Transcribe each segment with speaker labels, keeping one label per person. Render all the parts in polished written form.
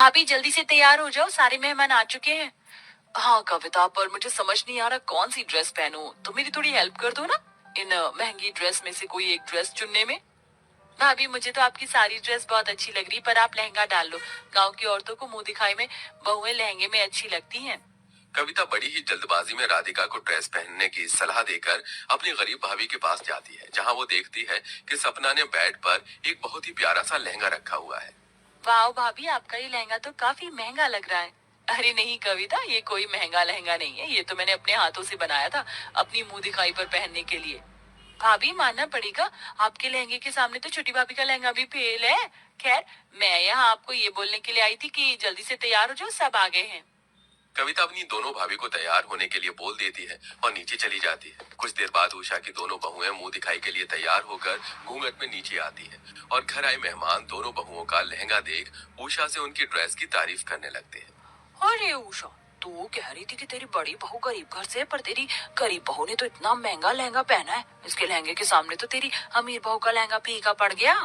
Speaker 1: भाभी जल्दी से तैयार हो जाओ, सारे मेहमान आ चुके हैं। हाँ कविता, पर मुझे समझ नहीं आ रहा कौन सी ड्रेस पहनूं। तो मेरी थोड़ी हेल्प कर दो ना इन महंगी ड्रेस में से कोई एक ड्रेस चुनने में। भाभी मुझे तो आपकी सारी ड्रेस बहुत अच्छी लग रही, पर आप लहंगा डाल लो। गांव की औरतों को मुंह दिखाई में बहुएं लहंगे में अच्छी लगती हैं।
Speaker 2: कविता बड़ी ही जल्दबाजी में राधिका को ड्रेस पहनने की सलाह देकर अपनी गरीब भाभी के पास जाती है, जहां वो देखती है कि सपना ने बेड पर एक बहुत ही प्यारा सा लहंगा रखा हुआ है।
Speaker 1: वाह भाभी, आपका ये लहंगा तो काफी महंगा लग रहा है। अरे नहीं कविता, ये कोई महंगा लहंगा नहीं है, ये तो मैंने अपने हाथों से बनाया था अपनी मुंह दिखाई पर पहनने के लिए। भाभी मानना पड़ेगा, आपके लहंगे के सामने तो छोटी भाभी का लहंगा भी फेल है। खैर, मैं यहाँ आपको ये बोलने के लिए आई थी कि जल्दी से तैयार हो जाओ, सब आ गए हैं।
Speaker 2: कविता अपनी दोनों भाभी को तैयार होने के लिए बोल देती है और नीचे चली जाती है। कुछ देर बाद उषा की दोनों बहुएं मुंह दिखाई के लिए तैयार होकर घूंघट में नीचे आती है और घर आए मेहमान दोनों बहुओं का लहंगा देख उषा से उनकी ड्रेस की तारीफ करने लगते हैं।
Speaker 1: अरे उषा, तू कह रही थी कि तेरी बड़ी बहू गरीब घर से है, पर तेरी गरीब बहू ने तो इतना महंगा लहंगा पहना है, इसके लहंगे के सामने तो तेरी अमीर बहू का लहंगा फीका पड़ गया।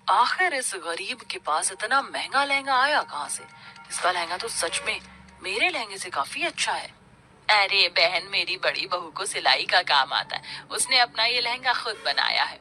Speaker 1: आखिर इस गरीब के पास इतना महंगा लहंगा आया कहाँ से? इसका लहंगा तो सच में मेरे लहंगे से काफी अच्छा है। अरे बहन, मेरी बड़ी बहू को सिलाई का काम आता है, उसने अपना ये लहंगा खुद बनाया है।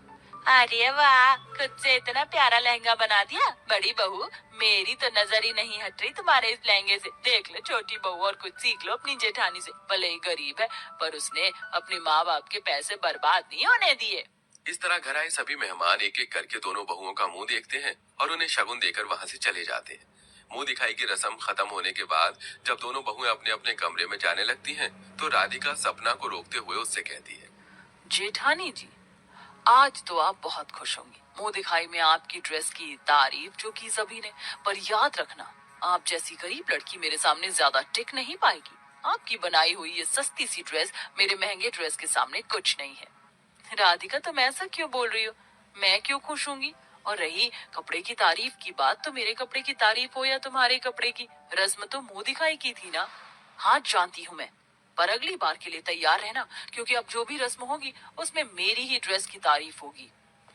Speaker 1: अरे वाह, खुद से इतना प्यारा लहंगा बना दिया। बड़ी बहू, मेरी तो नजर ही नहीं हट रही तुम्हारे इस लहंगे से। देख लो छोटी बहू, और कुछ सीख लो अपनी जेठानी से। भले ही गरीब है, पर उसने अपने माँ बाप के पैसे बर्बाद नहीं होने दिए।
Speaker 2: इस तरह घर आए सभी मेहमान एक एक करके दोनों बहुओं का मुंह देखते हैं और उन्हें शगुन देकर वहां से चले जाते हैं। मुंह दिखाई की रस्म खत्म होने के बाद जब दोनों बहुएं अपने अपने कमरे में जाने लगती हैं, तो राधिका सपना को रोकते हुए उससे कहती है,
Speaker 1: जेठानी जी, आज तो आप बहुत खुश होंगी। मुंह दिखाई में आपकी ड्रेस की तारीफ जो की सभी ने, पर याद रखना, आप जैसी गरीब लड़की मेरे सामने ज्यादा टिक नहीं पाएगी। आपकी बनाई हुई ये सस्ती सी ड्रेस मेरे महंगे ड्रेस के सामने कुछ नहीं है। राधिका, तुम ऐसा क्यों बोल रही हो? मैं क्यों खुश होंगी? और रही कपड़े की तारीफ की बात, तो मेरे कपड़े की तारीफ हो या तुम्हारे कपड़े की, रस्म तो मुंह दिखाई की थी ना। हाँ जानती हूँ मैं, पर अगली बार के लिए तैयार रहना, क्योंकि अब जो भी रस्म होगी उसमें मेरी ही ड्रेस की तारीफ होगी।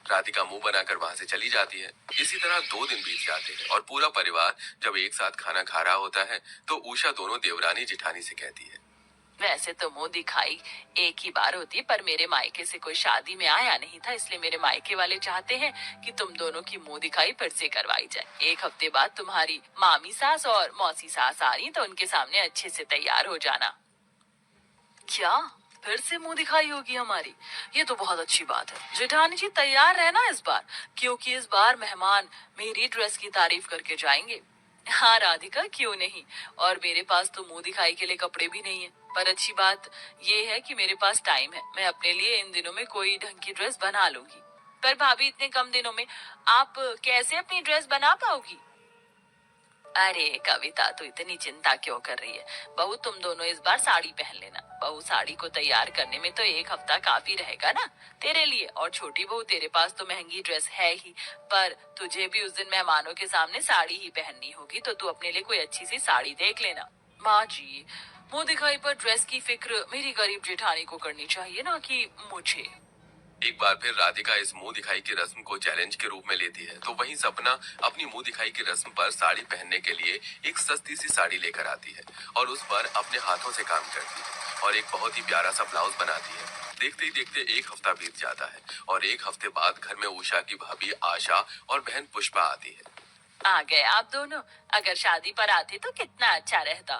Speaker 2: राधिका मुंह बनाकर वहां से चली जाती है। इसी तरह 2 दिन बीत जाते हैं और पूरा परिवार जब एक साथ खाना खा रहा होता है, तो उषा दोनों देवरानी जेठानी से कहती है,
Speaker 1: वैसे तो मुंह दिखाई एक ही बार होती, पर मेरे मायके से कोई शादी में आया नहीं था, इसलिए मेरे मायके वाले चाहते हैं कि तुम दोनों की मुंह दिखाई फिर से करवाई जाए। 1 हफ्ते बाद तुम्हारी मामी सास और मौसी सास आ रही, तो उनके सामने अच्छे से तैयार हो जाना। क्या फिर से मुंह दिखाई होगी हमारी? ये तो बहुत अच्छी बात है। जेठानी जी तैयार रहना इस बार, क्योंकि इस बार मेहमान मेरी ड्रेस की तारीफ करके जाएंगे। हाँ राधिका, क्यों नहीं। और मेरे पास तो मुंह दिखाई के लिए कपड़े भी नहीं है, पर अच्छी बात ये है कि मेरे पास टाइम है। मैं अपने लिए इन दिनों में कोई ढंग की ड्रेस बना लूंगी। पर भाभी, इतने कम दिनों में आप कैसे अपनी ड्रेस बना पाओगी? अरे कविता, तू इतनी चिंता क्यों कर रही है? बहू, तुम दोनों इस बार साड़ी पहन लेना। बहू, साड़ी को तैयार करने में तो 1 हफ्ता काफी रहेगा ना तेरे लिए। और छोटी बहू, तेरे पास तो महंगी ड्रेस है ही, पर तुझे भी उस दिन मेहमानों के सामने साड़ी ही पहननी होगी, तो तू अपने लिए कोई अच्छी सी साड़ी देख लेना। माँ जी, मुंह दिखाई पर ड्रेस की फिक्र मेरी गरीब जेठानी को करनी चाहिए, ना कि मुझे।
Speaker 2: एक बार फिर राधिका इस मुंह दिखाई की रस्म को चैलेंज के रूप में लेती है, तो वहीं सपना अपनी मुंह दिखाई की रस्म पर साड़ी पहनने के लिए एक सस्ती सी साड़ी लेकर आती है और उस पर अपने हाथों से काम करती है और एक बहुत ही प्यारा सा ब्लाउज बनाती है। देखते ही देखते 1 हफ्ता बीत जाता है और 1 हफ्ते बाद घर में उषा की भाभी आशा और बहन पुष्पा आती है।
Speaker 1: आ गए आप दोनों। अगर शादी पर आते तो कितना अच्छा रहता।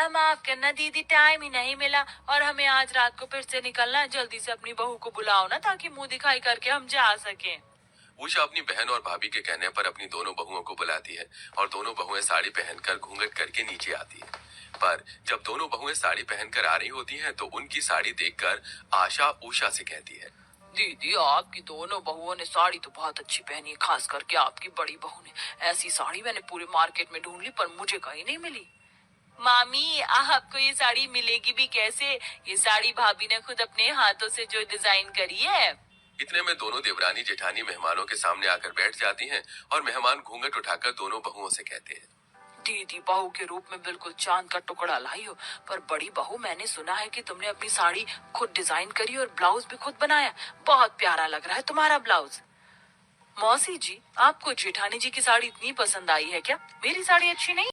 Speaker 1: माफ करना दीदी, टाइम ही नहीं मिला, और हमें आज रात को फिर से निकलना है। जल्दी से अपनी बहू को बुलाओ ना, ताकि मुंह दिखाई करके हम जा सकें।
Speaker 2: उषा अपनी बहन और भाभी के कहने पर अपनी दोनों बहुओं को बुलाती है और दोनों बहुएं साड़ी पहनकर घूंघट करके नीचे आती है। पर जब दोनों बहुएं साड़ी पहनकर आ रही होती हैं, तो उनकी साड़ी देखकर आशा उषा से कहती है,
Speaker 1: दीदी, आपकी दोनों बहुओं ने साड़ी तो बहुत अच्छी पहनी है, खास करके आपकी बड़ी बहू ने। ऐसी साड़ी मैंने पूरे मार्केट में ढूंढ ली, पर मुझे कहीं नहीं मिली। मामी, आपको ये साड़ी मिलेगी भी कैसे? ये साड़ी भाभी ने खुद अपने हाथों से जो डिजाइन करी है।
Speaker 2: इतने में दोनों देवरानी जेठानी मेहमानों के सामने आकर बैठ जाती हैं और मेहमान घूंघट उठाकर दोनों बहुओं से कहते हैं,
Speaker 1: दीदी, बहू के रूप में बिल्कुल चांद का टुकड़ा लाई हो, पर बड़ी बहू, मैंने सुना है कि तुमने अपनी साड़ी खुद डिजाइन करी और ब्लाउज भी खुद बनाया। बहुत प्यारा लग रहा है तुम्हारा ब्लाउज। मौसी जी, आपको जेठानी जी की साड़ी इतनी पसंद आई है क्या? मेरी साड़ी अच्छी नहीं?